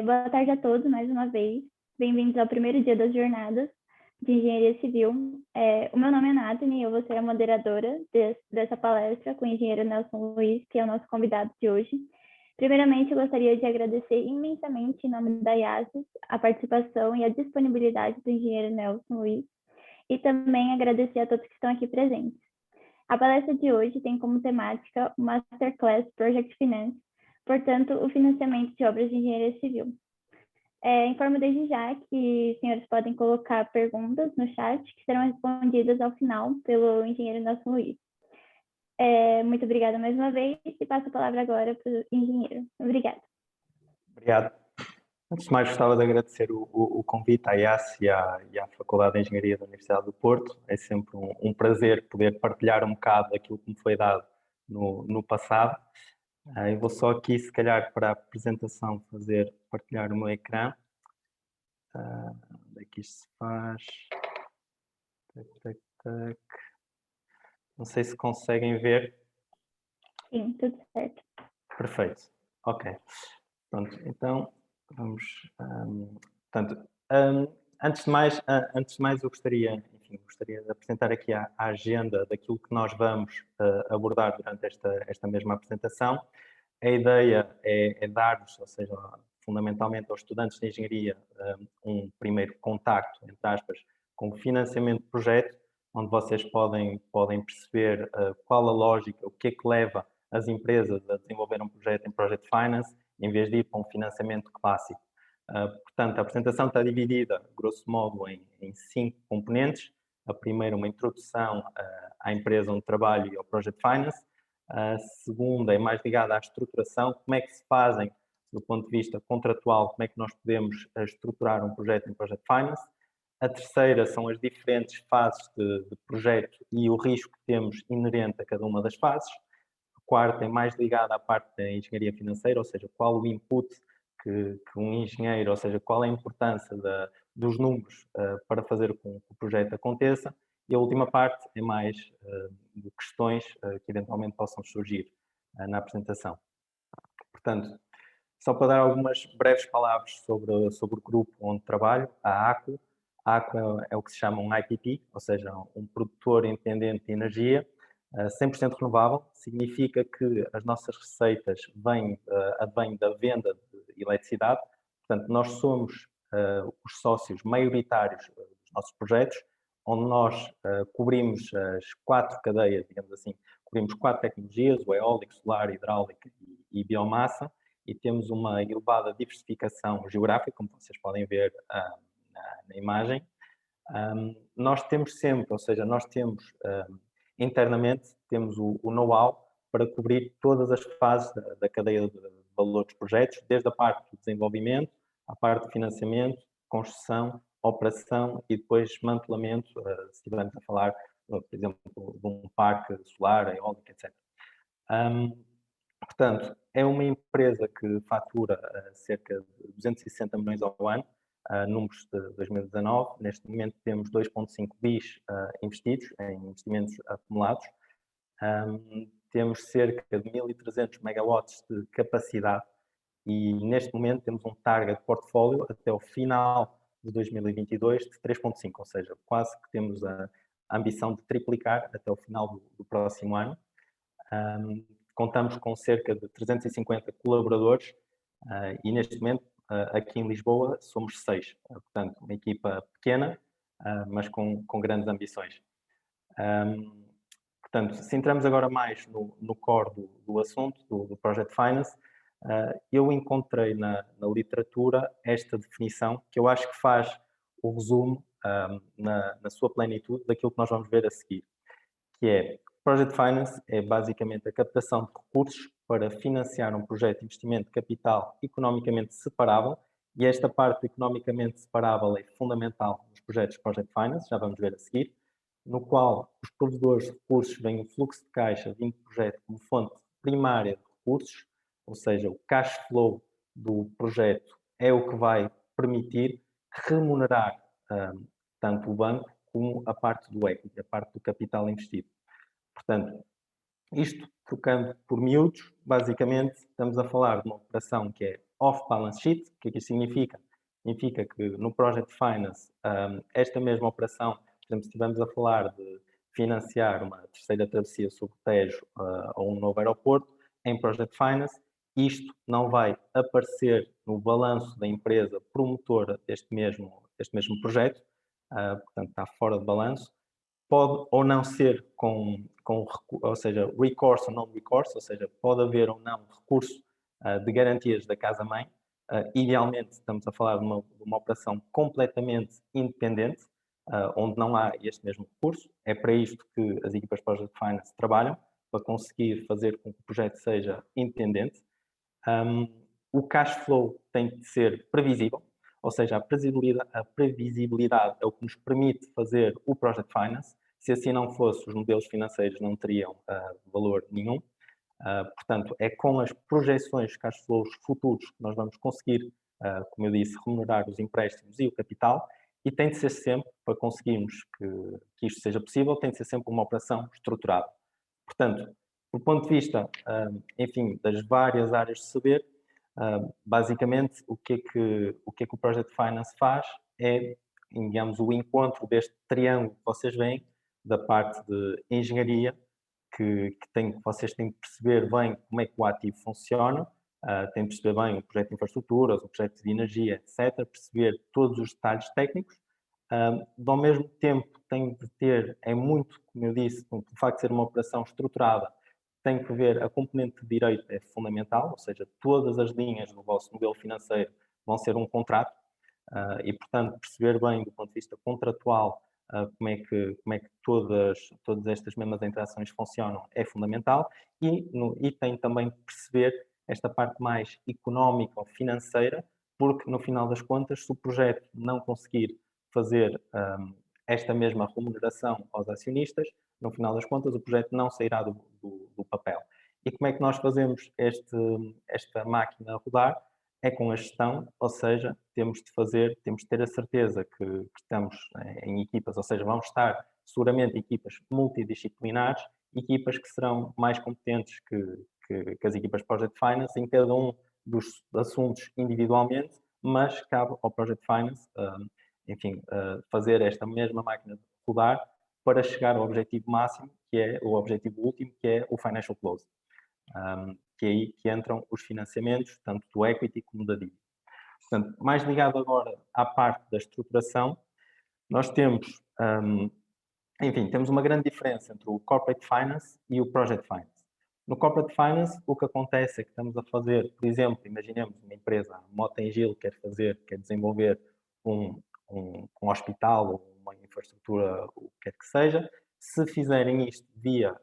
Boa tarde a todos, mais uma vez. Bem-vindos ao primeiro dia das jornadas de Engenharia Civil. O meu nome é Nathalie e eu vou ser a moderadora dessa palestra com o engenheiro Nelson Luiz, que é o nosso convidado de hoje. Primeiramente, eu gostaria de agradecer imensamente, em nome da IASES, a participação e a disponibilidade do engenheiro Nelson Luiz, e também agradecer a todos que estão aqui presentes. A palestra de hoje tem como temática o Masterclass Project Finance, portanto, o financiamento de obras de engenharia civil. Informo desde já que os senhores podem colocar perguntas no chat, que serão respondidas ao final pelo engenheiro Nelson Luiz. Muito obrigada mais uma vez e passo a palavra agora para o engenheiro. Obrigada. Obrigado. Antes de mais, gostava de agradecer o convite à IAS e à Faculdade de Engenharia da Universidade do Porto. É sempre um prazer poder partilhar um bocado daquilo que me foi dado no passado. Eu vou só aqui, se calhar, para a apresentação, partilhar o meu ecrã. Onde é que isto se faz? Não sei se conseguem ver. Sim, tudo certo. Perfeito. Ok. Pronto, então vamos. Portanto, antes de mais, eu gostaria de apresentar aqui a agenda daquilo que nós vamos abordar durante esta mesma apresentação. A ideia é dar-vos, ou seja, fundamentalmente aos estudantes de engenharia, um primeiro contacto, entre aspas, com o financiamento de projeto, onde vocês podem perceber qual a lógica, o que é que leva as empresas a desenvolver um projeto em Project Finance, em vez de ir para um financiamento clássico. Portanto, a apresentação está dividida, grosso modo, em 5 componentes. A primeira, uma introdução à empresa onde trabalho e ao Project Finance. A segunda é mais ligada à estruturação, como é que se fazem, do ponto de vista contratual, como é que nós podemos estruturar um projeto em Project Finance. A terceira são as diferentes fases de projeto e o risco que temos inerente a cada uma das fases. A quarta é mais ligada à parte da engenharia financeira, ou seja, qual o input que um engenheiro, ou seja, qual é a importância dos números para fazer com que o projeto aconteça. E a última parte é mais de questões que eventualmente possam surgir na apresentação. Portanto, só para dar algumas breves palavras sobre o grupo onde trabalho, a ACO. A ACO é o que se chama um IPP, ou seja, um produtor independente de energia, 100% renovável. Significa que as nossas receitas advêm da venda de eletricidade. Portanto, nós somos os sócios maioritários dos nossos projetos, onde nós cobrimos as 4 cadeias, digamos assim, cobrimos 4 tecnologias, o eólico, solar, hidráulico e biomassa, e temos uma elevada diversificação geográfica, como vocês podem ver na imagem. Nós temos sempre, ou seja, nós temos internamente, temos o know-how para cobrir todas as fases da cadeia de valor dos projetos, desde a parte do desenvolvimento, à parte de financiamento, construção, operação e depois desmantelamento, se estivermos a falar, por exemplo, de um parque solar, eólico, etc. Portanto, é uma empresa que fatura cerca de 260 milhões ao ano, números de 2019. Neste momento temos 2,5 bis investidos em investimentos acumulados. Temos cerca de 1.300 megawatts de capacidade e neste momento temos um target de portfólio até o final de 2022 de 3,5, ou seja, quase que temos a ambição de triplicar até o final do próximo ano. Contamos com cerca de 350 colaboradores e neste momento aqui em Lisboa somos 6, portanto uma equipa pequena, mas com grandes ambições. Portanto, se entramos agora mais no core do assunto, do Project Finance, eu encontrei na literatura esta definição que eu acho que faz o resumo na sua plenitude daquilo que nós vamos ver a seguir, que é Project Finance é basicamente a captação de recursos para financiar um projeto de investimento de capital economicamente separável, e esta parte economicamente separável é fundamental nos projetos de Project Finance, já vamos ver a seguir, no qual os provedores de recursos veem o fluxo de caixa vindo do projeto como fonte primária de recursos, ou seja, o cash flow do projeto é o que vai permitir remunerar tanto o banco como a parte do equity, a parte do capital investido. Portanto, isto trocando por miúdos, basicamente estamos a falar de uma operação que é off-balance sheet. O que é que isso significa? Significa que no Project Finance, esta mesma operação, por exemplo, se estivermos a falar de financiar uma terceira travessia sobre o Tejo ou um novo aeroporto, em Project Finance, isto não vai aparecer no balanço da empresa promotora deste mesmo projeto, portanto está fora de balanço, pode ou não ser ou seja, recourse ou não recourse, ou seja, pode haver ou não recurso de garantias da casa-mãe. Idealmente estamos a falar de uma operação completamente independente, onde não há este mesmo recurso. É para isto que as equipas de Project Finance trabalham, para conseguir fazer com que o projeto seja independente. O cash flow tem de ser previsível, ou seja, a previsibilidade é o que nos permite fazer o Project Finance. Se assim não fosse, os modelos financeiros não teriam valor nenhum. Portanto, é com as projeções de cash flows futuros que nós vamos conseguir, como eu disse, remunerar os empréstimos e o capital, e tem de ser sempre, para conseguirmos que isto seja possível, tem de ser sempre uma operação estruturada. Portanto, do ponto de vista, enfim, das várias áreas de saber, basicamente o que é que o Project Finance faz é, digamos, o encontro deste triângulo que vocês veem, da parte de engenharia, que vocês têm de perceber bem como é que o ativo funciona, têm de perceber bem o projeto de infraestruturas, o projeto de energia, etc., perceber todos os detalhes técnicos. Ao mesmo tempo, tem de ter, é muito, como eu disse, o facto de ser uma operação estruturada, tem que ver a componente de direito é fundamental, ou seja, todas as linhas do vosso modelo financeiro vão ser um contrato, e, portanto, perceber bem do ponto de vista contratual como é que todas estas mesmas interações funcionam é fundamental, e tem também de perceber esta parte mais económica ou financeira, porque no final das contas, se o projeto não conseguir fazer esta mesma remuneração aos acionistas, no final das contas o projeto não sairá do papel. E como é que nós fazemos esta máquina rodar? É com a gestão, ou seja, temos de ter a certeza que estamos em equipas, ou seja, vamos estar seguramente equipas multidisciplinares, equipas que serão mais competentes que as equipas Project Finance em cada um dos assuntos individualmente, mas cabe ao Project Finance, enfim, fazer esta mesma máquina rodar para chegar ao objetivo máximo, que é o objetivo último, que é o Financial Close. Que é aí que entram os financiamentos, tanto do equity como da dívida. Portanto, mais ligado agora à parte da estruturação, nós temos, enfim, temos uma grande diferença entre o Corporate Finance e o Project Finance. No Corporate Finance, o que acontece é que estamos a fazer, por exemplo, imaginemos uma empresa, a Mota-Engil quer desenvolver um hospital ou uma infraestrutura, o que quer que seja. Se fizerem isto via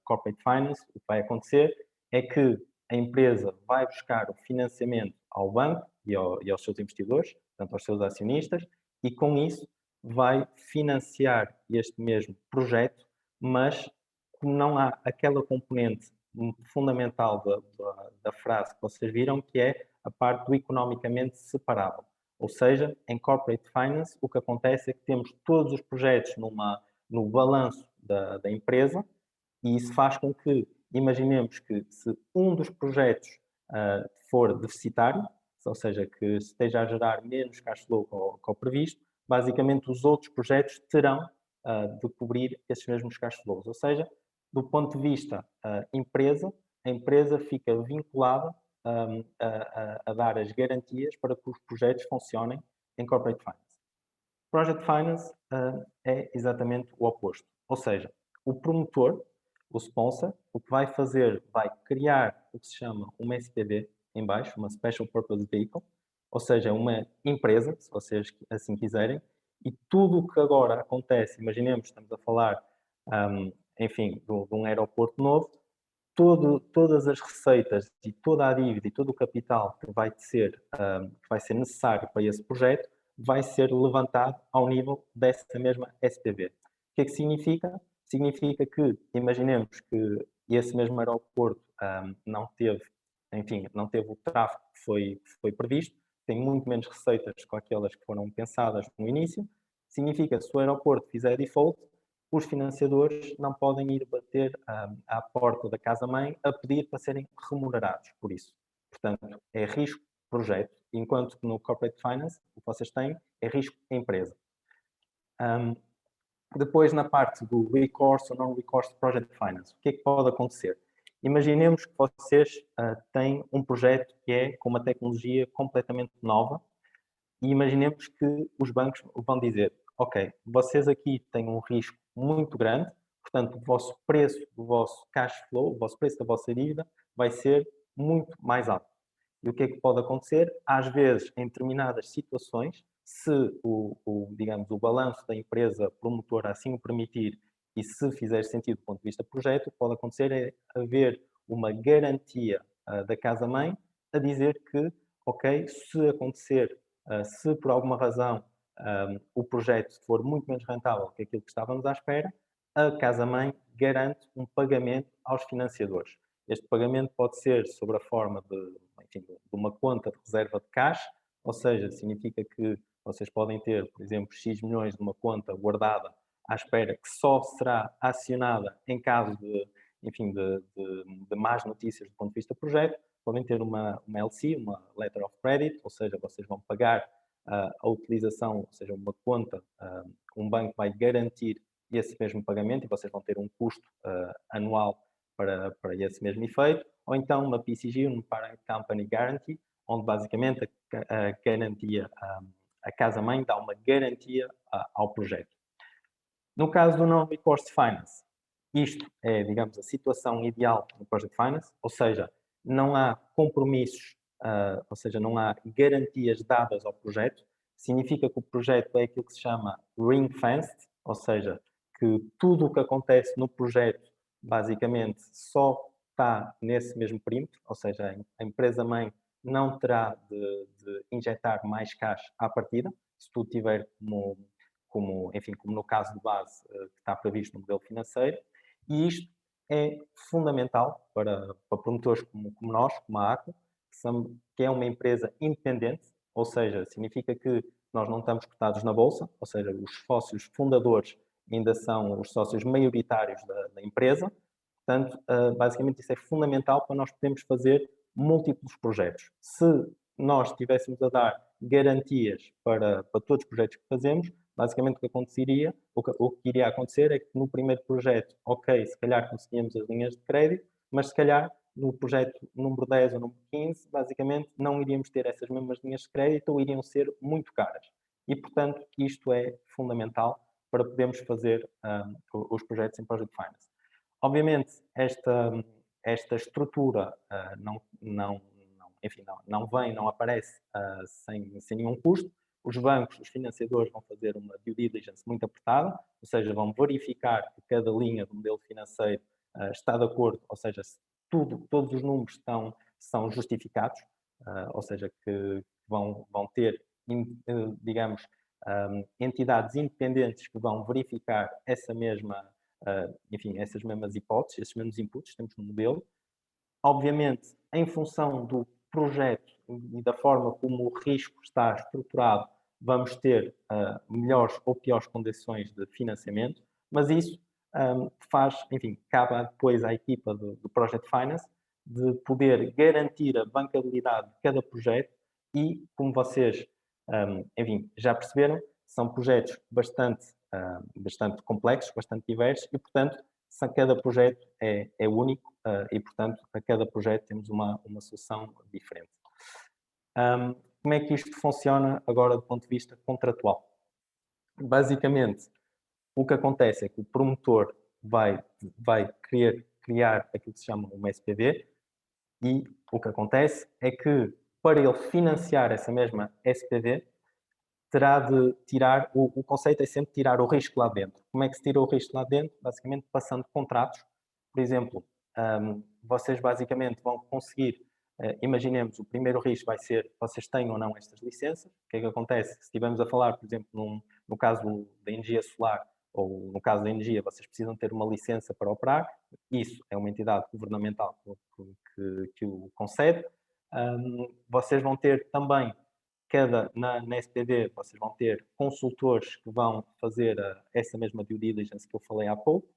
Corporate Finance, o que vai acontecer é que a empresa vai buscar o financiamento ao banco e aos seus investidores, portanto aos seus acionistas, e com isso vai financiar este mesmo projeto, mas como não há aquela componente fundamental da frase que vocês viram, que é a parte do economicamente separável. Ou seja, em Corporate Finance, o que acontece é que temos todos os projetos no balanço da empresa, e isso faz com que, imaginemos que se um dos projetos for deficitário, ou seja, que esteja a gerar menos cash flow que o previsto, basicamente os outros projetos terão de cobrir esses mesmos cash flows. Ou seja, do ponto de vista empresa, a empresa fica vinculada a dar as garantias para que os projetos funcionem em Corporate Finance. Project Finance é exatamente o oposto. Ou seja, o promotor, o sponsor, o que vai fazer, vai criar o que se chama uma SPV, em baixo, uma Special Purpose Vehicle, ou seja, uma empresa, se vocês assim quiserem, e tudo o que agora acontece, imaginemos, estamos a falar, enfim, de um aeroporto novo, todas as receitas e toda a dívida e todo o capital que vai ser necessário para esse projeto vai ser levantado ao nível dessa mesma SPV. O que é que significa? Significa que, imaginemos que esse mesmo aeroporto não teve o tráfego que foi previsto, tem muito menos receitas que aquelas que foram pensadas no início. Significa que se o aeroporto fizer default, os financiadores não podem ir bater à porta da casa-mãe a pedir para serem remunerados por isso. Portanto, é risco projeto, enquanto que no Corporate Finance o que vocês têm é risco empresa. Depois, na parte do recourse ou não recourse Project Finance, o que é que pode acontecer? Imaginemos que vocês têm um projeto que é com uma tecnologia completamente nova e imaginemos que os bancos vão dizer, ok, vocês aqui têm um risco muito grande, portanto, o vosso preço, o vosso cash flow, o vosso preço da vossa dívida vai ser muito mais alto. E o que é que pode acontecer? Às vezes, em determinadas situações, se digamos, o balanço da empresa promotora assim o permitir e se fizer sentido do ponto de vista do projeto, pode acontecer é haver uma garantia da casa-mãe a dizer que, ok, se acontecer, se por alguma razão o projeto for muito menos rentável que aquilo que estávamos à espera, a casa-mãe garante um pagamento aos financiadores. Este pagamento pode ser sobre a forma enfim, de uma conta de reserva de caixa, ou seja, significa que vocês podem ter, por exemplo, X milhões de uma conta guardada à espera que só será acionada em caso enfim, de más notícias do ponto de vista do projeto. Podem ter uma LC, uma Letter of Credit, ou seja, vocês vão pagar a utilização, ou seja, uma conta, um banco vai garantir esse mesmo pagamento e vocês vão ter um custo anual para esse mesmo efeito, ou então uma PCG, um Parent Company Guarantee, onde basicamente a garantia, a casa-mãe dá uma garantia ao projeto. No caso do non-recourse finance, isto é, digamos, a situação ideal no Project Finance, ou seja, não há compromissos, ou seja, não há garantias dadas ao projeto, significa que o projeto é aquilo que se chama ring-fenced, ou seja, que tudo o que acontece no projeto basicamente só está nesse mesmo perímetro, ou seja, a empresa-mãe não terá de injetar mais caixa à partida, se tudo tiver enfim, como no caso de base que está previsto no modelo financeiro, e isto é fundamental para promotores como nós, como a ACO, que é uma empresa independente, ou seja, significa que nós não estamos cotados na bolsa, ou seja, os sócios fundadores ainda são os sócios maioritários da empresa. Portanto, basicamente isso é fundamental para nós podermos fazer múltiplos projetos. Se nós estivéssemos a dar garantias para todos os projetos que fazemos, basicamente o que iria acontecer é que no primeiro projeto, ok, se calhar conseguíamos as linhas de crédito, mas se calhar no projeto número 10 ou número 15, basicamente não iríamos ter essas mesmas linhas de crédito ou iriam ser muito caras. E, portanto, isto é fundamental para podermos fazer os projetos em Project Finance. Obviamente, esta estrutura enfim, não vem, não aparece sem nenhum custo. Os bancos, os financiadores vão fazer uma due diligence muito apertada, ou seja, vão verificar que cada linha do modelo financeiro está de acordo, ou seja, se todos os números são justificados, ou seja, que vão ter, digamos, entidades independentes que vão verificar enfim, essas mesmas hipóteses, esses mesmos inputs que temos no modelo. Obviamente, em função do projeto e da forma como o risco está estruturado, vamos ter melhores ou piores condições de financiamento, mas isso enfim, cabe depois à equipa do Project Finance de poder garantir a bancabilidade de cada projeto e, como vocês, enfim, já perceberam, são projetos bastante complexos, bastante diversos e, portanto, cada projeto é único e, portanto, a cada projeto temos uma solução diferente. Como é que isto funciona agora do ponto de vista contratual? Basicamente, o que acontece é que o promotor vai querer criar aquilo que se chama uma SPV e o que acontece é que, para ele financiar essa mesma SPV, terá de tirar, o conceito é sempre tirar o risco lá dentro. Como é que se tira o risco lá dentro? Basicamente passando contratos. Por exemplo, vocês basicamente vão conseguir, imaginemos, o primeiro risco vai ser, vocês têm ou não estas licenças. O que é que acontece? Se estivermos a falar, por exemplo, no caso da energia solar, ou no caso da energia, vocês precisam ter uma licença para operar. Isso é uma entidade governamental que o concede. Vocês vão ter também na SPV, vocês vão ter consultores que vão fazer essa mesma due diligence que eu falei há pouco.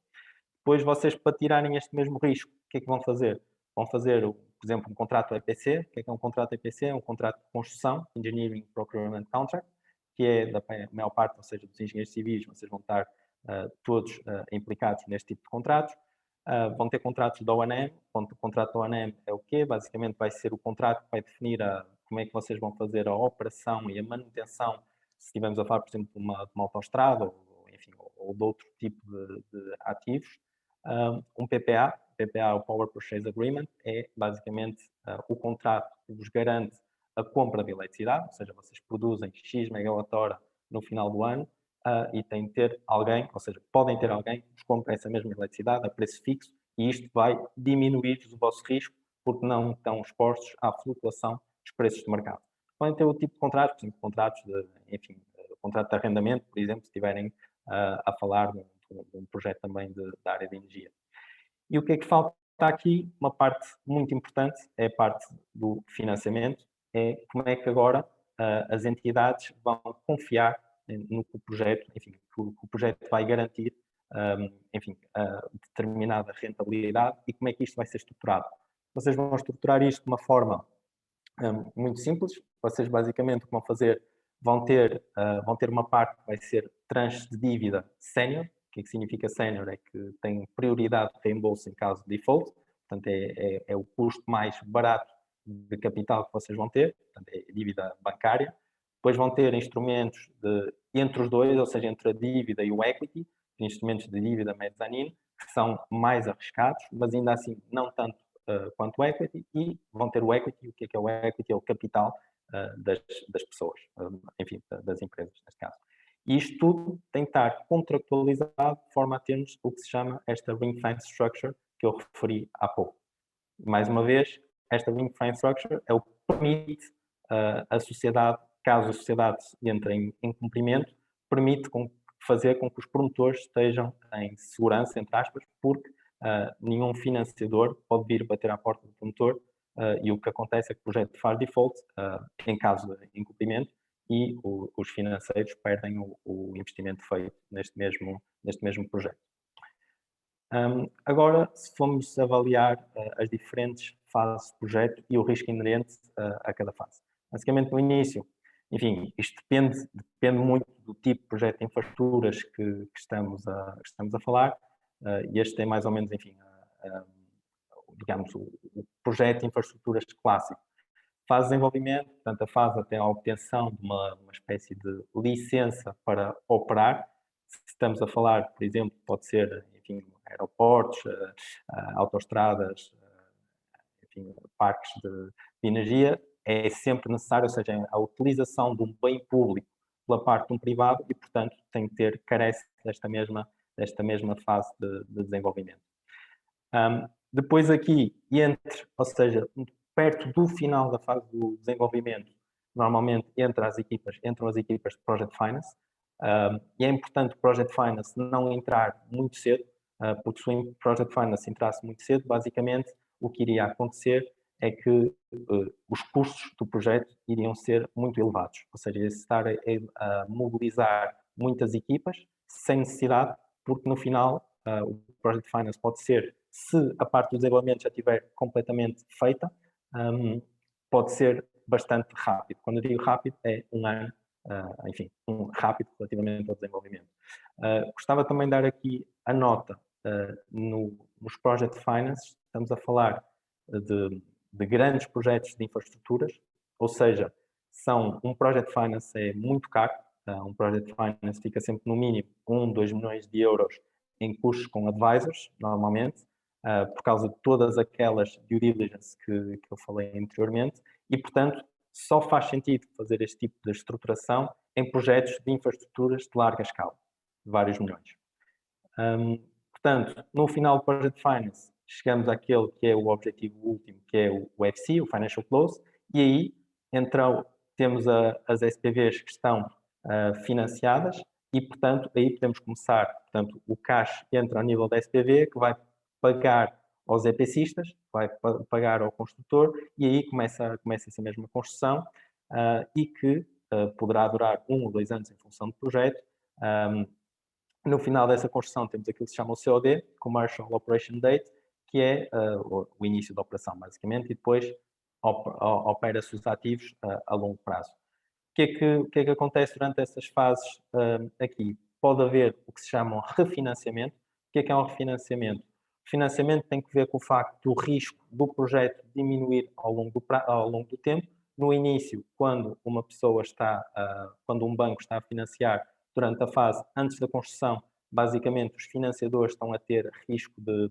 Depois, vocês, para tirarem este mesmo risco, o que é que vão fazer? Vão fazer, por por exemplo, um contrato EPC. O que é um contrato EPC? É um contrato de construção, Engineering Procurement Contract, que é da maior parte, ou seja, dos engenheiros civis. Vocês vão estar todos implicados neste tipo de contratos. Vão ter contratos da O&M. O contrato da O&M é o quê? Basicamente vai ser o contrato que vai definir como é que vocês vão fazer a operação e a manutenção, se estivermos a falar, por exemplo, de uma autoestrada ou de outro tipo de ativos. Um PPA, o Power Purchase Agreement, é basicamente o contrato que vos garante a compra de eletricidade, ou seja, vocês produzem X megawatt-hora no final do ano e têm de ter alguém, ou seja, podem ter alguém que vos compre essa mesma eletricidade a preço fixo, e isto vai diminuir o vosso risco porque não estão expostos à flutuação dos preços de mercado. Podem ter o tipo de contratos, por exemplo, contratos contrato de arrendamento, por exemplo, se estiverem a falar de um projeto também da área de energia. E o que é que falta aqui? Uma parte muito importante é a parte do financiamento, é como é que agora as entidades vão confiar no que o projeto, que o projeto vai garantir, determinada rentabilidade, e como é que isto vai ser estruturado. Vocês vão estruturar isto de uma forma muito simples. Vocês basicamente o que vão fazer, vão ter uma parte que vai ser tranche de dívida sénior. O que significa sénior? É que tem prioridade de reembolso em caso de default, portanto é o custo mais barato de capital que vocês vão ter, portanto é dívida bancária. Depois vão ter instrumentos entre os dois, ou seja, entre a dívida e o equity, instrumentos de dívida mezzanine, que são mais arriscados, mas ainda assim não tanto quanto o equity, e vão ter o equity. O que é o equity? É o capital das pessoas, das empresas, neste caso. E isto tudo tem que estar contratualizado de forma a termos o que se chama esta ring-fence structure, que eu referi há pouco. Mais uma vez, esta ring-fence structure é o que permite a sociedade, caso a sociedade entre em cumprimento, permite fazer com que os promotores estejam em segurança, entre aspas, porque nenhum financiador pode vir bater à porta do promotor e o que acontece é que o projeto faz default em caso de incumprimento, e os financeiros perdem o investimento feito neste mesmo projeto. Agora, se formos avaliar as diferentes fases do projeto e o risco inerente a cada fase. Basicamente, no início, isto depende muito do tipo de projeto de infraestruturas que estamos a falar, e este é mais ou menos, digamos, o projeto de infraestruturas clássico. Fase de desenvolvimento, portanto, a fase até a obtenção de uma espécie de licença para operar. Se estamos a falar, por exemplo, pode ser, aeroportos, autoestradas, parques de energia, é sempre necessário, ou seja, a utilização de um bem público pela parte de um privado, e, portanto, carece desta mesma fase de desenvolvimento. Depois aqui, ou seja, perto do final da fase do desenvolvimento, normalmente entram as equipas de Project Finance, e é importante o Project Finance não entrar muito cedo, porque se o Project Finance entrasse muito cedo, basicamente o que iria acontecer é que os custos do projeto iriam ser muito elevados, ou seja, estar a mobilizar muitas equipas sem necessidade, porque no final o Project Finance pode ser, se a parte do desenvolvimento já estiver completamente feita, pode ser bastante rápido. Quando eu digo rápido, é um ano, rápido relativamente ao desenvolvimento. Gostava também de dar aqui a nota, nos Project Finance, estamos a falar de grandes projetos de infraestruturas, ou seja, um Project Finance é muito caro, um Project Finance fica sempre no mínimo 2 milhões de euros em custos com advisors, normalmente, por causa de todas aquelas due diligence que eu falei anteriormente, e, portanto, só faz sentido fazer este tipo de estruturação em projetos de infraestruturas de larga escala, de vários milhões. Portanto, no final do Project Finance, chegamos àquele que é o objetivo último, que é o FC, o Financial Close, e aí temos as SPVs que estão financiadas, e, portanto, aí podemos começar, o cash entra ao nível da SPV, que vai pagar aos EPCistas, vai pagar ao construtor, e aí começa essa mesma construção, e que poderá durar 1 ou 2 anos em função do projeto. No final dessa construção temos aquilo que se chama o COD, Commercial Operation Date, que é o início da operação, basicamente, e depois opera-se os ativos a longo prazo. O que é que acontece durante essas fases aqui? Pode haver o que se chama um refinanciamento. O que é um refinanciamento? O financiamento tem que ver com o facto do risco do projeto diminuir ao longo do tempo. No início, quando uma pessoa quando um banco está a financiar durante a fase antes da construção, basicamente os financiadores estão a ter risco de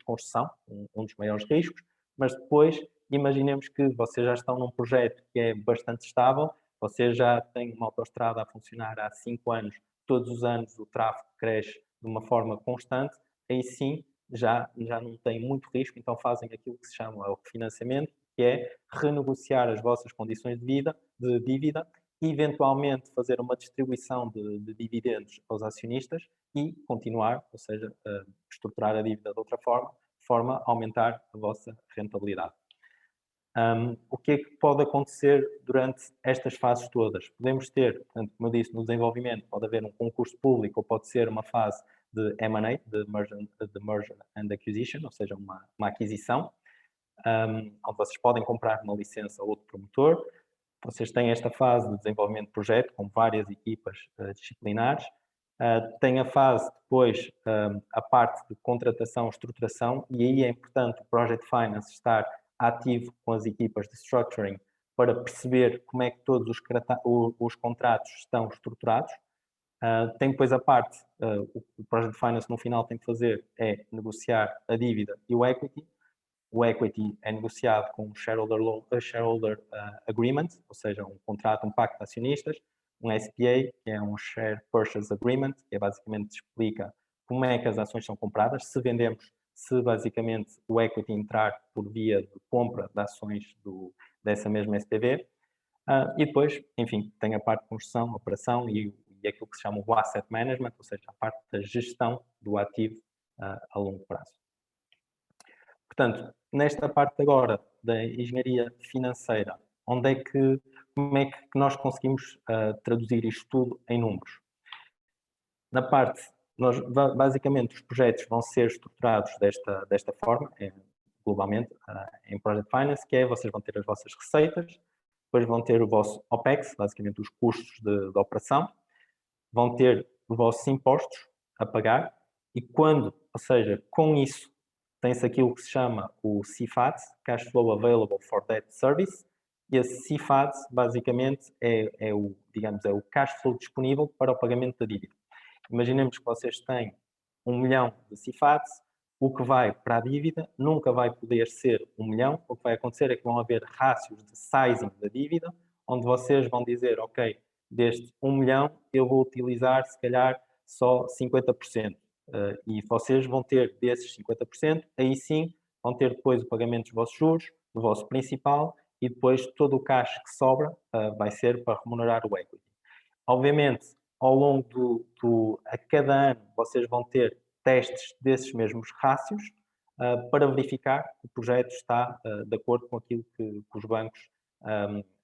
construção, um dos maiores riscos, mas depois imaginemos que vocês já estão num projeto que é bastante estável, você já tem uma autoestrada a funcionar há 5 anos, todos os anos o tráfego cresce de uma forma constante, aí sim já não tem muito risco, então fazem aquilo que se chama o refinanciamento, que é renegociar as vossas condições de dívida, eventualmente fazer uma distribuição de dividendos aos acionistas e continuar, ou seja, estruturar a dívida de outra forma a aumentar a vossa rentabilidade. O que é que pode acontecer durante estas fases todas? Podemos ter, portanto, como eu disse, no desenvolvimento pode haver um concurso público ou pode ser uma fase de M&A, de Merger and Acquisition, ou seja, uma aquisição, onde vocês podem comprar uma licença a outro promotor. Vocês têm esta fase de desenvolvimento de projeto com várias equipas disciplinares. Tem a fase depois, a parte de contratação, estruturação, e aí é importante o Project Finance estar ativo com as equipas de structuring para perceber como é que todos os contratos estão estruturados. Tem depois a parte, o Project Finance no final tem que fazer é negociar a dívida e o equity. O equity é negociado com um shareholder agreement, ou seja, um contrato, um pacto de acionistas, um SPA, que é um Share Purchase Agreement, que basicamente explica como é que as ações são compradas, se basicamente o equity entrar por via de compra de ações dessa mesma SPV. E depois, enfim, tem a parte de construção, operação e aquilo que se chama o asset management, ou seja, a parte da gestão do ativo a longo prazo. Portanto, nesta parte agora da engenharia financeira, como é que nós conseguimos traduzir isto tudo em números? Na parte, basicamente, os projetos vão ser estruturados desta forma, globalmente, em Project Finance, que é, vocês vão ter as vossas receitas, depois vão ter o vosso OPEX, basicamente os custos de operação, vão ter os vossos impostos a pagar, e ou seja, com isso, tem-se aquilo que se chama o CFAT, Cash Flow Available for Debt Service, e esse CFAT, basicamente, é o cash flow disponível para o pagamento da dívida. Imaginemos que vocês têm 1 milhão de CFATs, o que vai para a dívida nunca vai poder ser 1 milhão, o que vai acontecer é que vão haver rácios de sizing da dívida, onde vocês vão dizer, ok, deste 1 milhão eu vou utilizar se calhar só 50%. E vocês vão ter desses 50%, aí sim vão ter depois o pagamento dos vossos juros, do vosso principal, e depois todo o cash que sobra vai ser para remunerar o equity. Obviamente, ao longo a cada ano, vocês vão ter testes desses mesmos rácios para verificar que o projeto está de acordo com aquilo que os bancos,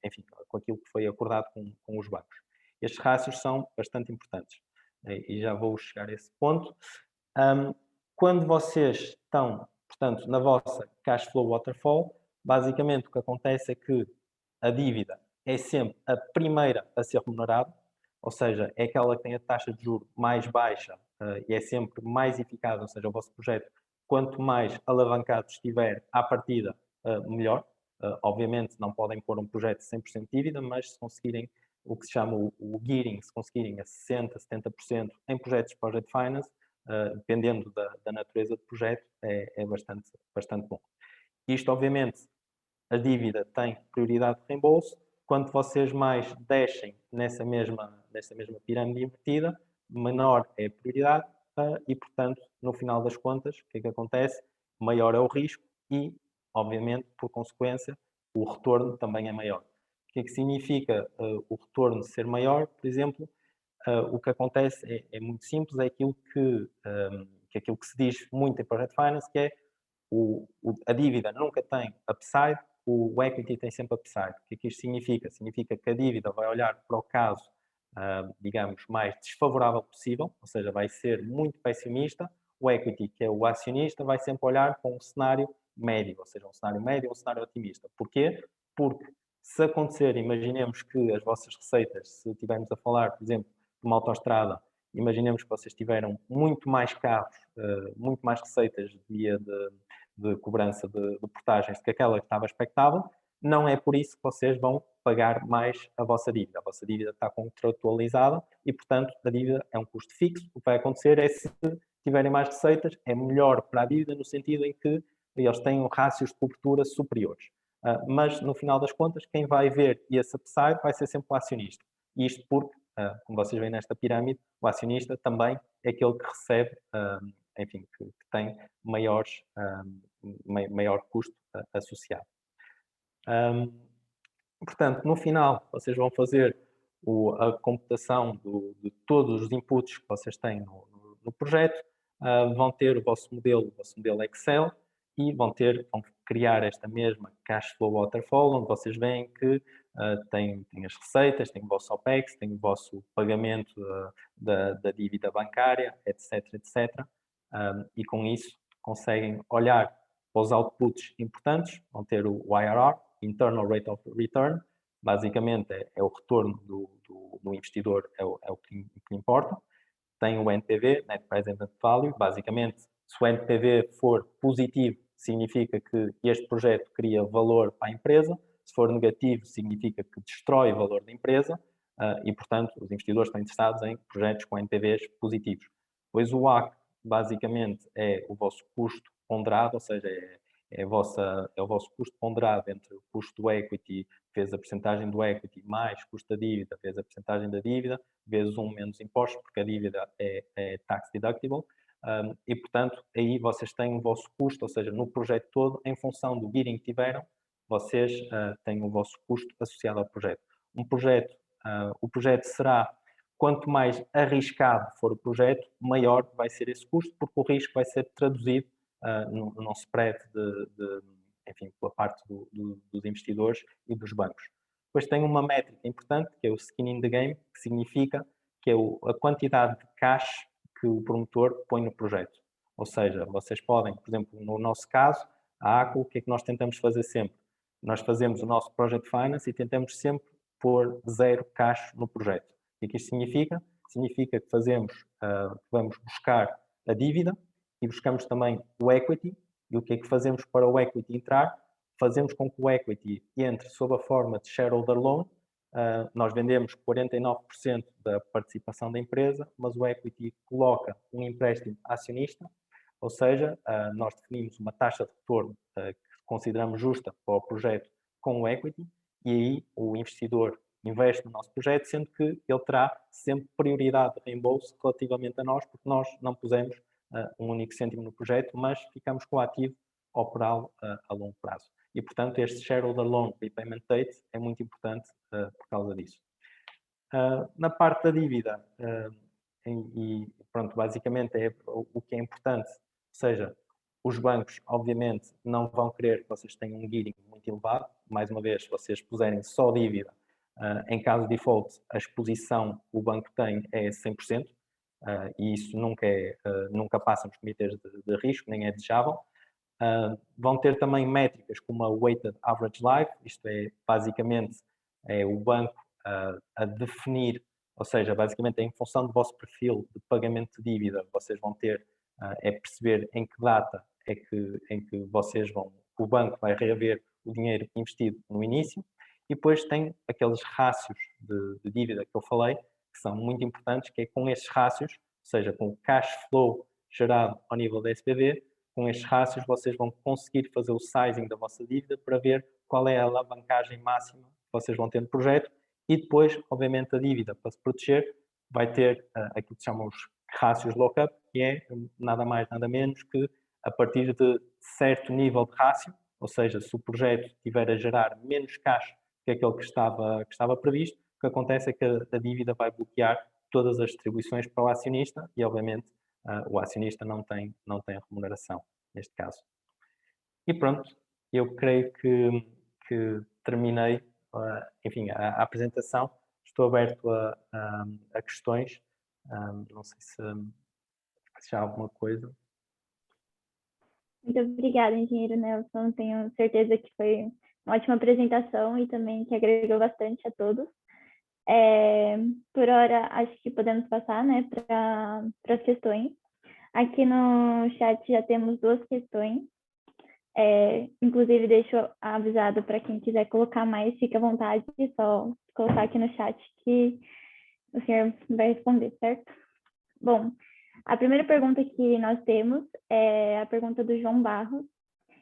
enfim, com aquilo que foi acordado com os bancos. Estes rácios são bastante importantes e já vou chegar a esse ponto. Quando vocês estão, portanto, na vossa cash flow waterfall, basicamente o que acontece é que a dívida é sempre a primeira a ser remunerada, ou seja, é aquela que tem a taxa de juros mais baixa e é sempre mais eficaz, ou seja, o vosso projeto, quanto mais alavancado estiver à partida, melhor. Obviamente não podem pôr um projeto de 100% de dívida, mas se conseguirem o que se chama o gearing, se conseguirem a 60%, 70% em projetos de Project Finance, dependendo da natureza do projeto, é bastante bom. Isto, obviamente, a dívida tem prioridade de reembolso. Quanto vocês mais descem nessa mesma pirâmide invertida, menor é a prioridade e, portanto, no final das contas, o que é que acontece? Maior é o risco e, obviamente, por consequência, o retorno também é maior. O que é que significa o retorno ser maior? Por exemplo, o que acontece é muito simples, é aquilo que se diz muito em Project Finance, que é a dívida nunca tem upside, o equity tem sempre upside. O que é que isto significa? Significa que a dívida vai olhar para o caso, digamos, mais desfavorável possível, ou seja, vai ser muito pessimista, o equity, que é o acionista, vai sempre olhar para um cenário médio, ou seja, um cenário médio ou um cenário otimista. Porquê? Porque se acontecer, imaginemos que as vossas receitas, se estivermos a falar, por exemplo, de uma autoestrada, imaginemos que vocês tiveram muito mais carros, muito mais receitas via de cobrança de portagens do que aquela que estava expectável, não é por isso que vocês vão pagar mais a vossa dívida. A vossa dívida está contratualizada e, portanto, a dívida é um custo fixo. O que vai acontecer é, se tiverem mais receitas, é melhor para a dívida no sentido em que eles têm rácios de cobertura superiores. Mas, no final das contas, quem vai ver esse upside vai ser sempre o acionista. E isto porque, como vocês veem nesta pirâmide, o acionista também é aquele que recebe, enfim, que tem maior custo associado. Portanto, no final, vocês vão fazer a computação de todos os inputs que vocês têm no projeto, vão ter o vosso modelo Excel e vão criar esta mesma cash flow waterfall, onde vocês veem que têm as receitas, têm o vosso OPEX, têm o vosso pagamento da dívida bancária, etc, etc. E com isso conseguem olhar para os outputs importantes, vão ter o IRR, Internal Rate of Return, basicamente é o retorno do investidor, é o que importa. Tem o NPV, Net Present Value, basicamente, se o NPV for positivo, significa que este projeto cria valor para a empresa, se for negativo, significa que destrói o valor da empresa e, portanto, os investidores estão interessados em projetos com NPVs positivos. Pois o WACC, basicamente, é o vosso custo ponderado, ou seja, é o vosso custo ponderado entre o custo do equity vezes a percentagem do equity mais custo da dívida vezes a percentagem da dívida, vezes 1 menos impostos, porque a dívida é tax deductible, e, portanto, aí vocês têm o vosso custo, ou seja, no projeto todo, em função do gearing que tiveram, vocês têm o vosso custo associado ao projeto. O projeto será, quanto mais arriscado for o projeto, maior vai ser esse custo, porque o risco vai ser traduzido num spread enfim, pela parte dos investidores e dos bancos. Depois tem uma métrica importante, que é o skin in the game, que significa que é a quantidade de cash que o promotor põe no projeto. Ou seja, vocês podem, por exemplo, no nosso caso, a ACO, o que é que nós tentamos fazer sempre? Nós fazemos o nosso Project Finance e tentamos sempre pôr zero cash no projeto. O que é que isto significa? Significa que vamos buscar a dívida e buscamos também o equity. E o que é que fazemos para o equity entrar? Fazemos com que o equity entre sob a forma de shareholder loan. Nós vendemos 49% da participação da empresa, mas o equity coloca um empréstimo acionista, ou seja, nós definimos uma taxa de retorno que consideramos justa para o projeto com o equity e aí o investidor investe no nosso projeto, sendo que ele terá sempre prioridade de reembolso relativamente a nós, porque nós não pusemos um único cêntimo no projeto, mas ficamos com o ativo a operá-lo a longo prazo. E, portanto, este shareholder loan repayment date é muito importante por causa disso. Na parte da dívida, e pronto, basicamente é o que é importante, ou seja, os bancos, obviamente, não vão querer que vocês tenham um gearing muito elevado. Mais uma vez, se vocês puserem só dívida, em caso de default, a exposição que o banco tem é 100%, e isso nunca passa nos comitês de risco, nem é desejável. Vão ter também métricas como a Weighted Average Life, isto é, basicamente, é o banco a definir, ou seja, basicamente é em função do vosso perfil de pagamento de dívida, vocês vão ter, é perceber em que data em que o banco vai reaver o dinheiro investido no início, e depois tem aqueles rácios de dívida que eu falei, que são muito importantes, que é com estes rácios, ou seja, com o cash flow gerado ao nível da SPV, com estes rácios vocês vão conseguir fazer o sizing da vossa dívida para ver qual é a alavancagem máxima que vocês vão ter no projeto e depois, obviamente, a dívida, para se proteger, vai ter aquilo que se chama os rácios lock-up, que é nada mais, nada menos que a partir de certo nível de rácio, ou seja, se o projeto estiver a gerar menos caixa que aquele que estava previsto, o que acontece é que a dívida vai bloquear todas as distribuições para o acionista e, obviamente, o acionista não tem remuneração, neste caso. E pronto, eu creio que terminei, enfim, a apresentação. Estou aberto a questões. Não sei se há alguma coisa. Muito obrigada, engenheiro Nelson. Tenho certeza que foi uma ótima apresentação e também que agregou bastante a todos. Por hora, acho que podemos passar, né, para as questões. Aqui no chat já temos 2 questões. Inclusive, deixo avisado para quem quiser colocar mais, fique à vontade, só colocar aqui no chat que o senhor vai responder, certo? Bom, a primeira pergunta que nós temos é a pergunta do João Barros.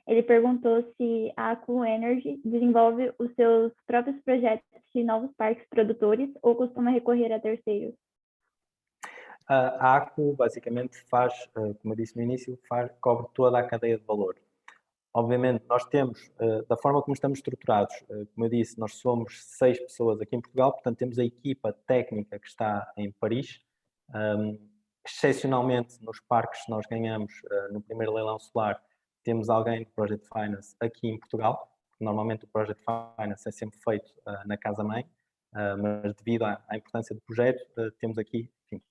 Ele perguntou se a Aku Energy desenvolve os seus próprios projetos de novos parques produtores ou costuma recorrer a terceiros. A ACU basicamente faz, como eu disse no início, cobre toda a cadeia de valor. Obviamente, nós temos, da forma como estamos estruturados, como eu disse, nós somos 6 pessoas aqui em Portugal, portanto temos a equipa técnica que está em Paris. Excepcionalmente, nos parques que nós ganhamos no primeiro leilão solar, temos alguém do Project Finance aqui em Portugal. Normalmente o Project Finance é sempre feito na casa-mãe, mas devido à importância do projeto, temos aqui, enfim,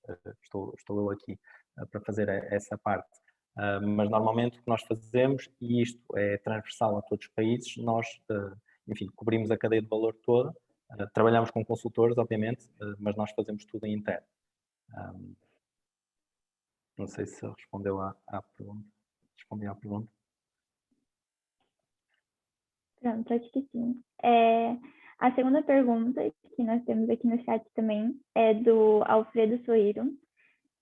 estou eu aqui para fazer essa parte. Mas normalmente o que nós fazemos, e isto é transversal a todos os países, nós, enfim, cobrimos a cadeia de valor toda, trabalhamos com consultores, obviamente, mas nós fazemos tudo em interno. Não sei se respondeu à pergunta. Respondi à pergunta. Pronto, acho que sim. A segunda pergunta que nós temos aqui no chat também é do Alfredo Soeiro.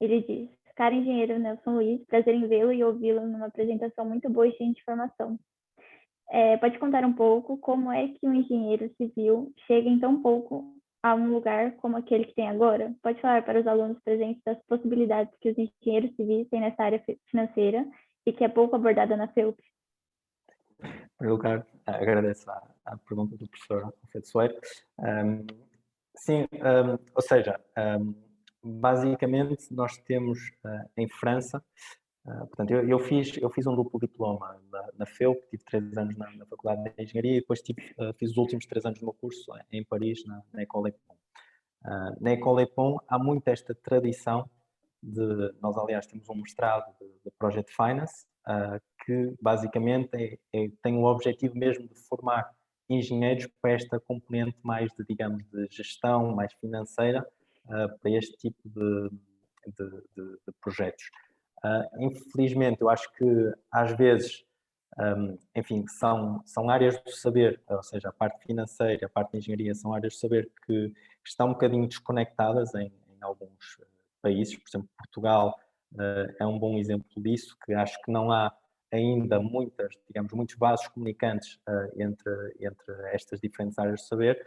Ele diz: Caro engenheiro Nelson Luiz, prazer em vê-lo e ouvi-lo numa apresentação muito boa e cheia de informação. Pode contar um pouco como é que um engenheiro civil chega em tão pouco a um lugar como aquele que tem agora? Pode falar para os alunos presentes das possibilidades que os engenheiros civis têm nessa área financeira e que é pouco abordada na FEUP? Em primeiro lugar, agradeço a pergunta do professor Alfredo Soeiro. Sim, ou seja, basicamente nós temos em França, portanto, eu fiz um duplo diploma na FEUP, tive 3 anos na Faculdade de Engenharia e depois fiz os últimos 3 anos do meu curso em Paris, na École Pont. Na École Pont há muito esta tradição nós aliás temos um mestrado de Project Finance, que basicamente tem o objetivo mesmo de formar engenheiros para esta componente mais digamos, de gestão, mais financeira, para este tipo de projetos. Infelizmente, eu acho que às vezes, enfim, são áreas do saber, ou seja, a parte financeira, a parte de engenharia são áreas do saber que estão um bocadinho desconectadas em alguns países, por exemplo, Portugal é um bom exemplo disso, que acho que não há ainda muitos vasos comunicantes entre estas diferentes áreas de saber.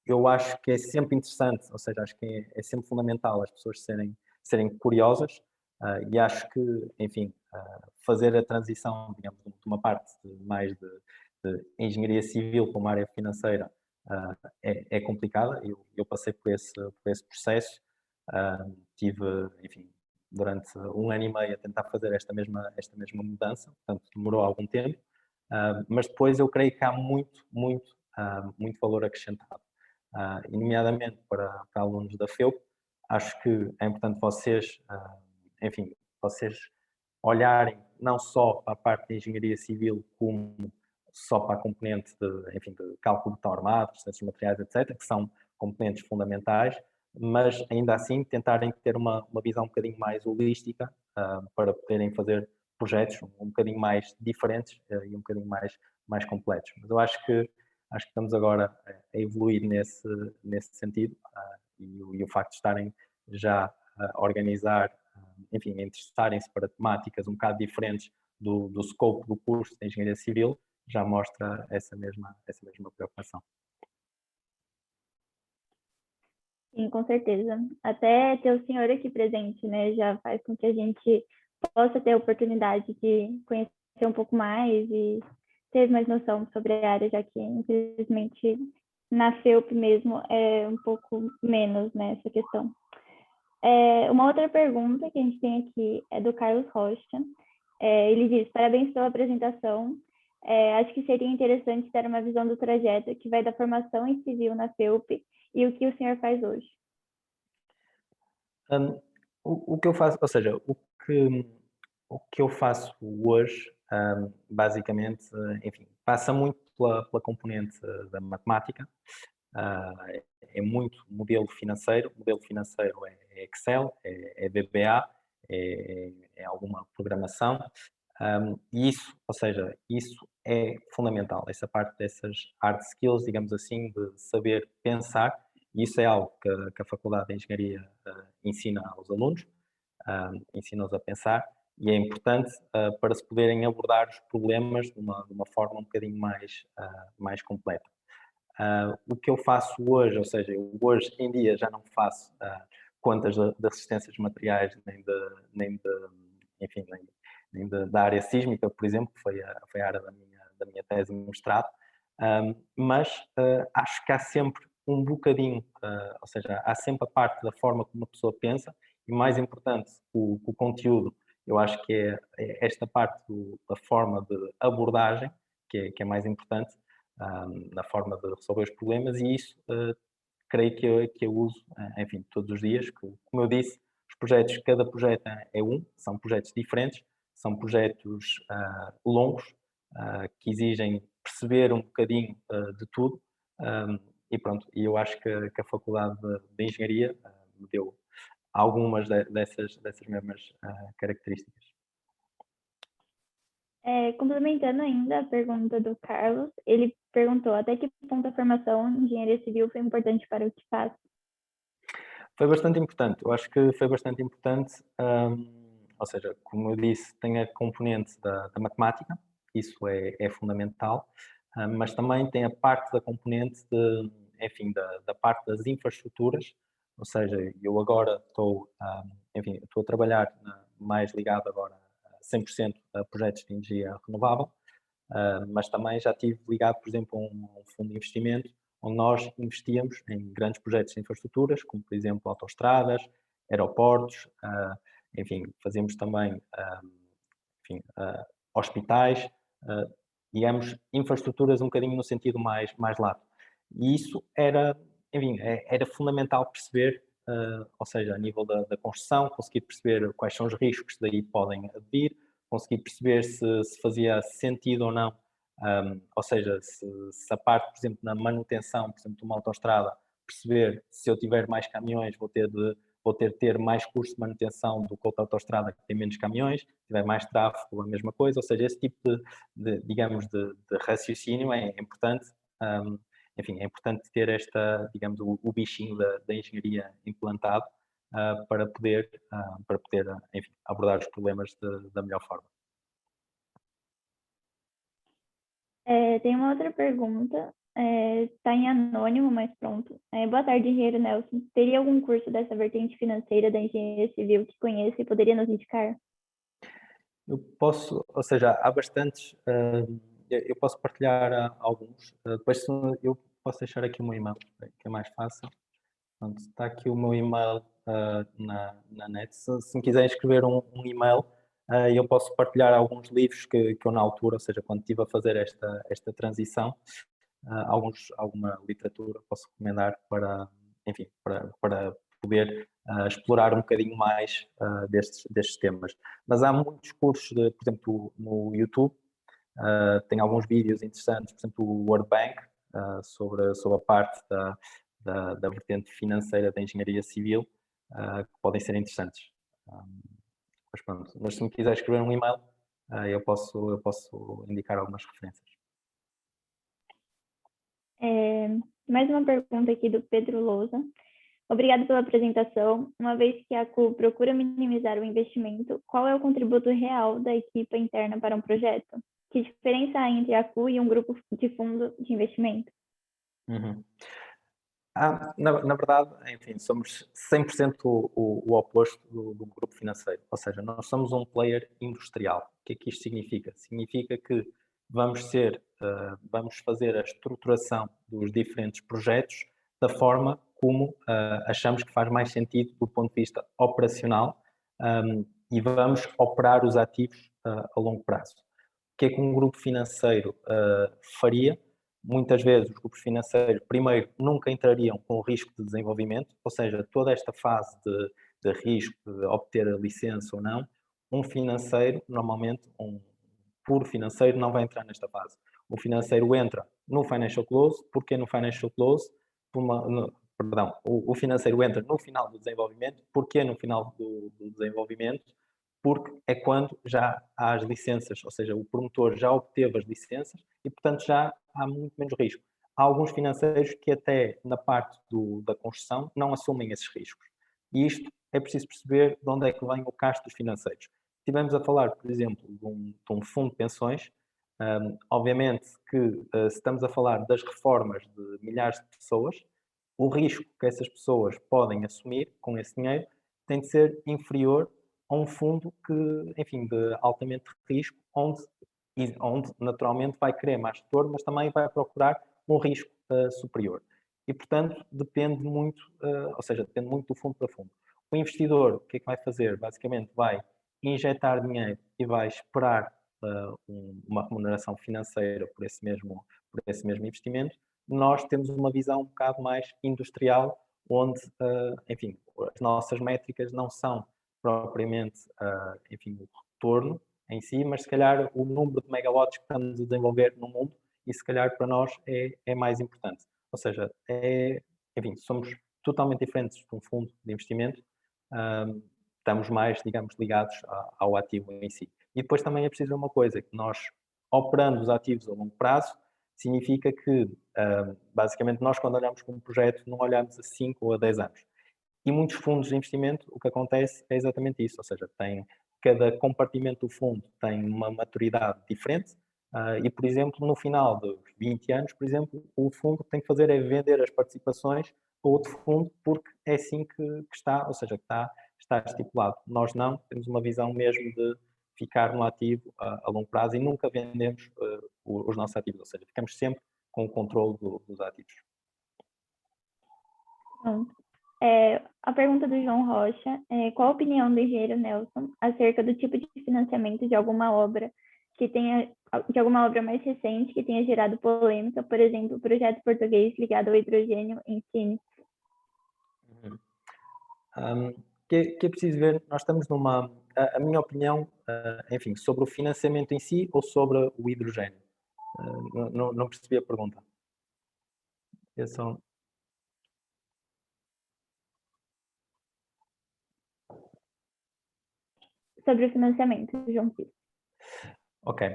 Eu acho que é sempre interessante, ou seja, acho que é sempre fundamental as pessoas serem curiosas e acho que, enfim, fazer a transição, digamos, de uma parte mais de engenharia civil para uma área financeira é complicada. Eu passei por esse processo, tive, enfim, durante 1 ano e meio a tentar fazer esta mesma mudança, portanto demorou algum tempo, mas depois eu creio que há muito valor acrescentado, e nomeadamente para alunos da FEUP. Acho que é importante vocês, enfim, vocês olharem não só para a parte de engenharia civil como só para a componente enfim, de cálculo de armados, ciências materiais, etc., que são componentes fundamentais, mas ainda assim tentarem ter uma visão um bocadinho mais holística para poderem fazer projetos um bocadinho mais diferentes e um bocadinho mais completos. Mas eu acho que estamos agora a evoluir nesse sentido e o facto de estarem já a organizar, enfim, a interessarem-se para temáticas um bocado diferentes do scope do curso de Engenharia Civil já mostra essa mesma preocupação. Sim, com certeza. Até ter o senhor aqui presente, né, já faz com que a gente possa ter a oportunidade de conhecer um pouco mais e ter mais noção sobre a área, já que, infelizmente, na FEUP mesmo é um pouco menos, né, essa questão. Uma outra pergunta que a gente tem aqui é do Carlos Rocha. Ele diz: parabéns pela apresentação. Acho que seria interessante ter uma visão do trajeto que vai da formação em civil na FEUP e o que o senhor faz hoje. O que eu faço, ou seja, o que eu faço hoje, basicamente, enfim, passa muito pela componente da matemática, é muito modelo financeiro é Excel, é VBA, é alguma programação, e isso, ou seja, isso é fundamental, essa parte dessas hard skills, digamos assim, de saber pensar, e isso é algo que a Faculdade de Engenharia ensina aos alunos, ensina-os a pensar, e é importante para se poderem abordar os problemas de uma forma um bocadinho mais completa. O que eu faço hoje, ou seja, eu hoje em dia já não faço contas de resistências materiais, enfim, da área sísmica, por exemplo, que foi a área da minha tese de mestrado, mas acho que há sempre um bocadinho, ou seja, há sempre a parte da forma como uma pessoa pensa e, mais importante, o conteúdo. Eu acho que é esta parte da forma de abordagem que é mais importante, na forma de resolver os problemas, e isso creio que eu uso, enfim, todos os dias. Como eu disse, os projetos, cada projeto são projetos diferentes, são projetos longos, que exigem perceber um bocadinho de tudo, e pronto, e eu acho que a Faculdade de Engenharia me deu algumas dessas mesmas características. Complementando ainda a pergunta do Carlos, ele perguntou até que ponto a formação em engenharia civil foi importante para o que faz. Foi bastante importante, eu acho que foi bastante importante, ou seja, como eu disse, tem a componente da matemática, isso é fundamental, mas também tem a parte da componente enfim, da parte das infraestruturas, ou seja, eu agora enfim, estou a trabalhar mais ligado agora a 100% a projetos de energia renovável, mas também já estive ligado, por exemplo, a um fundo de investimento, onde nós investíamos em grandes projetos de infraestruturas, como, por exemplo, autoestradas, aeroportos, enfim, fazíamos também, enfim, hospitais, digamos, infraestruturas um bocadinho no sentido mais lato. E isso enfim, era fundamental perceber, ou seja, a nível da construção, conseguir perceber quais são os riscos que daí podem advir, conseguir perceber se fazia sentido ou não, ou seja, se a parte, por exemplo, na manutenção, por exemplo, de uma autoestrada, perceber se eu tiver mais caminhões, vou ter mais custos de manutenção do que outra autoestrada que tem menos caminhões, se tiver mais tráfego, a mesma coisa, ou seja, esse tipo digamos, de raciocínio é importante, enfim, é importante ter digamos, o bichinho da engenharia implantado, para poder, enfim, abordar os problemas da melhor forma. Tem uma outra pergunta, está em anônimo, mas pronto. Boa tarde, engenheiro Nelson. Teria algum curso dessa vertente financeira da engenharia civil que conheça e poderia nos indicar? Eu posso, ou seja, há bastantes, eu posso partilhar alguns, depois eu posso deixar aqui o meu e-mail, que é mais fácil. Pronto, está aqui o meu e-mail na net. Se me quiserem escrever um e-mail, eu posso partilhar alguns livros que eu na altura, ou seja, quando estive a fazer esta transição, alguma literatura posso recomendar enfim, para poder explorar um bocadinho mais destes temas. Mas há muitos cursos, por exemplo, no YouTube, tem alguns vídeos interessantes, por exemplo, o World Bank, sobre a parte da vertente financeira da engenharia civil, que podem ser interessantes. Mas pronto, mas se me quiser escrever um e-mail, eu posso indicar algumas referências. Mais uma pergunta aqui do Pedro Lousa. Obrigado pela apresentação. Uma vez que a ACU procura minimizar o investimento, qual é o contributo real da equipe interna para um projeto? Que diferença há entre a ACU e um grupo de fundo de investimento? Uhum. Na verdade, enfim, somos 100% o oposto do grupo financeiro. Ou seja, nós somos um player industrial. O que é que isto significa? Significa que vamos fazer a estruturação dos diferentes projetos da forma como achamos que faz mais sentido do ponto de vista operacional, e vamos operar os ativos a longo prazo. O que é que um grupo financeiro faria? Muitas vezes os grupos financeiros, primeiro, nunca entrariam com o risco de desenvolvimento, ou seja, toda esta fase de risco, de obter a licença ou não, um financeiro, normalmente um puro financeiro, não vai entrar nesta fase. O financeiro entra no financial close. Porque no financial close? Perdão, o financeiro entra no final do desenvolvimento. Porque no final do desenvolvimento? Porque é quando já há as licenças, ou seja, o promotor já obteve as licenças e, portanto, já há muito menos risco. Há alguns financeiros que até na parte da construção não assumem esses riscos. E isto é preciso perceber de onde é que vem o gasto dos financeiros. Se estivermos a falar, por exemplo, de um fundo de pensões, obviamente que se estamos a falar das reformas de milhares de pessoas, o risco que essas pessoas podem assumir com esse dinheiro tem de ser inferior a um fundo que, enfim, de altamente risco, onde naturalmente vai querer mais retorno, mas também vai procurar um risco superior. E, portanto, depende muito, ou seja, depende muito do fundo para fundo. O investidor, o que é que vai fazer? Basicamente vai injetar dinheiro e vai esperar uma remuneração financeira por esse mesmo investimento. Nós temos uma visão um bocado mais industrial, onde, enfim, as nossas métricas não são propriamente, enfim, o retorno em si, mas se calhar o número de megawatts que estamos a desenvolver no mundo, e se calhar para nós é mais importante. Ou seja, enfim, somos totalmente diferentes de um fundo de investimento, estamos mais, digamos, ligados ao ativo em si. E depois também é preciso uma coisa, que nós, operando os ativos a longo prazo, significa que, basicamente, nós quando olhamos para um projeto, não olhamos a 5 ou a 10 anos. E muitos fundos de investimento, o que acontece é exatamente isso, ou seja, cada compartimento do fundo tem uma maturidade diferente, e, por exemplo, no final dos 20 anos, por exemplo, o fundo tem que fazer é vender as participações a outro fundo, porque é assim que está, ou seja, que está estipulado. Nós não, temos uma visão mesmo de ficar no ativo a longo prazo e nunca vendemos os nossos ativos, ou seja, ficamos sempre com o controle dos ativos. Pronto. A pergunta do João Rocha é: qual a opinião do engenheiro Nelson acerca do tipo de financiamento de alguma obra de alguma obra mais recente que tenha gerado polêmica, por exemplo, o projeto português ligado ao hidrogênio em Sines? Que é preciso ver, nós estamos a minha opinião, enfim, sobre o financiamento em si ou sobre o hidrogênio? Não percebi a pergunta. É só... Sobre o financiamento, João Cid. Ok.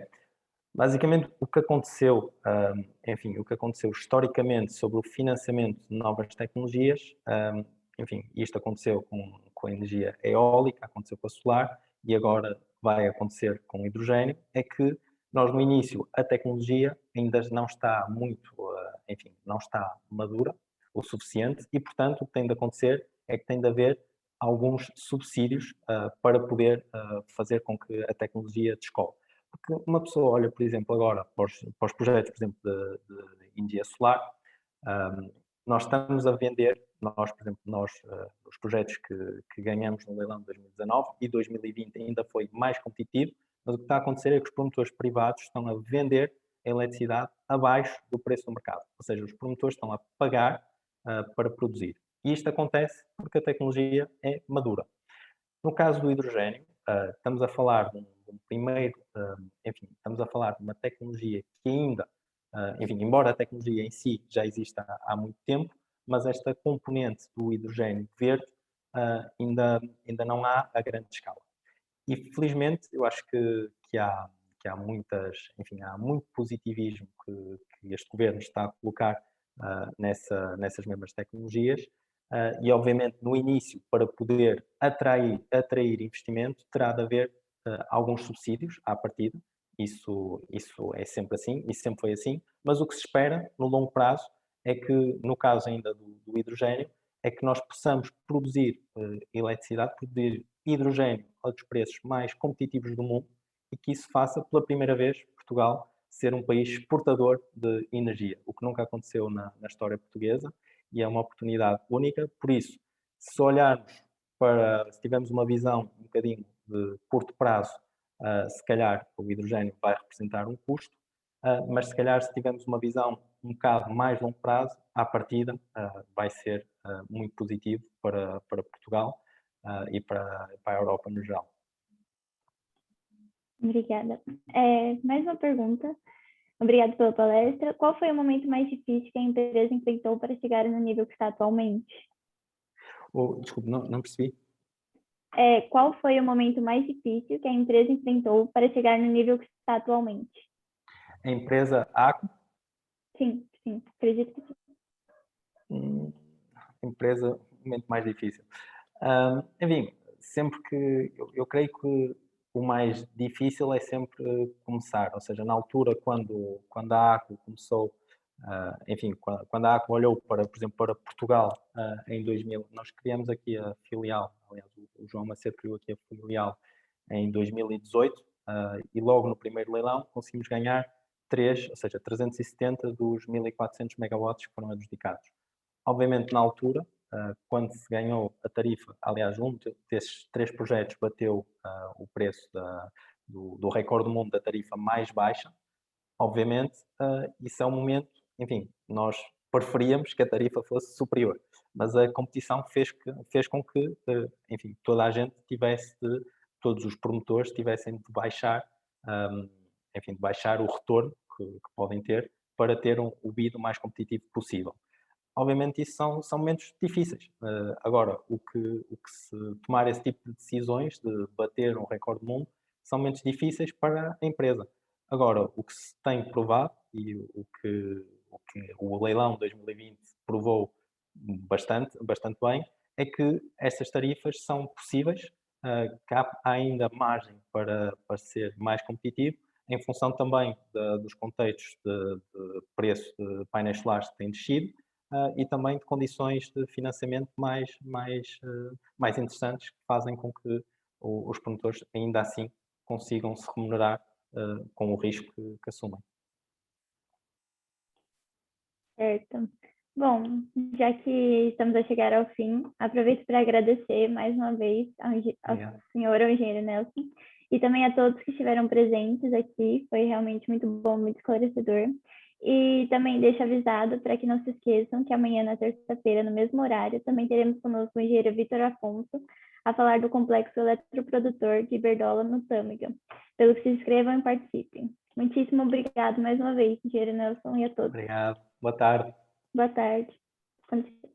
Basicamente, o que aconteceu, enfim, o que aconteceu historicamente sobre o financiamento de novas tecnologias, enfim, isto aconteceu com a energia eólica, aconteceu com a solar e agora vai acontecer com o hidrogênio, é que nós no início a tecnologia ainda não está muito, enfim, não está madura o suficiente e, portanto, o que tem de acontecer é que tem de haver alguns subsídios para poder fazer com que a tecnologia descole. Porque uma pessoa olha, por exemplo, agora para os projetos, por exemplo, de energia solar, nós estamos a vender, por exemplo, os projetos que ganhamos no leilão de 2019 e 2020 ainda foi mais competitivo, mas o que está a acontecer é que os promotores privados estão a vender a eletricidade abaixo do preço do mercado, ou seja, os promotores estão a pagar para produzir. E isto acontece porque a tecnologia é madura. No caso do hidrogênio, estamos a falar de um primeiro, enfim, estamos a falar de uma tecnologia que ainda, enfim, embora a tecnologia em si já exista há muito tempo, mas esta componente do hidrogênio verde ainda não há a grande escala. E felizmente eu acho que há enfim, há muito positivismo que este governo está a colocar nessas mesmas tecnologias. E obviamente no início, para poder atrair investimento, terá de haver alguns subsídios à partida. Isso é sempre assim, isso sempre foi assim, mas o que se espera no longo prazo é que, no caso ainda do hidrogênio, é que nós possamos produzir eletricidade, produzir hidrogênio a dos preços mais competitivos do mundo e que isso faça pela primeira vez Portugal ser um país exportador de energia, o que nunca aconteceu na história portuguesa e é uma oportunidade única. Por isso, se tivermos uma visão um bocadinho de curto prazo, se calhar o hidrogênio vai representar um custo, mas se calhar se tivermos uma visão um bocado mais longo prazo, à partida vai ser muito positivo para Portugal e para a Europa no geral. Obrigada. Mais uma pergunta. Obrigada pela palestra. Qual foi o momento mais difícil que a empresa enfrentou para chegar no nível que está atualmente? Desculpe, não percebi. Qual foi o momento mais difícil que a empresa enfrentou para chegar no nível que está atualmente? A empresa ACO, Sim, sim, acredito que sim. hum, empresa, momento mais difícil. Enfim, sempre que eu creio que o mais difícil é sempre começar, ou seja, na altura quando a ACO começou, enfim, quando a ACO olhou para, por exemplo, para Portugal, em 2000, nós criamos aqui a filial, aliás, o João Macedo criou aqui a filial em 2018, e logo no primeiro leilão conseguimos ganhar 3, ou seja, 370 dos 1400 megawatts que foram adjudicados. Obviamente, na altura, quando se ganhou a tarifa, aliás, um desses 3 projetos bateu o preço do recorde do mundo da tarifa mais baixa. Obviamente, isso é um momento, enfim, nós preferíamos que a tarifa fosse superior, mas a competição fez com que, enfim, toda a gente tivesse todos os promotores tivessem de baixar, hum, enfim, de baixar o retorno que podem ter para ter o bid o mais competitivo possível. Obviamente isso são momentos difíceis. Agora, o que se tomar esse tipo de decisões, de bater um recorde do mundo, são momentos difíceis para a empresa. Agora, o que se tem provado e o que o leilão de 2020 provou bastante bem, é que essas tarifas são possíveis, que há ainda margem para ser mais competitivo, em função também dos contextos de preço de painéis solares que têm descido, e também de condições de financiamento mais interessantes, que fazem com que os promotores ainda assim consigam se remunerar com o risco que assumem. Certo. Bom, já que estamos a chegar ao fim, aproveito para agradecer mais uma vez ao Obrigado. senhor, ao engenheiro Nelson, e também a todos que estiveram presentes aqui. Foi realmente muito bom, muito esclarecedor. E também deixo avisado para que não se esqueçam que amanhã, na terça-feira, no mesmo horário, também teremos conosco o engenheiro Vitor Afonso a falar do complexo eletroprodutor de Iberdola, no Tâmega. Pelo que se inscrevam e participem. Muitíssimo obrigado mais uma vez, engenheiro Nelson, e a todos. Obrigado. Boa tarde. Boa tarde. Com licença.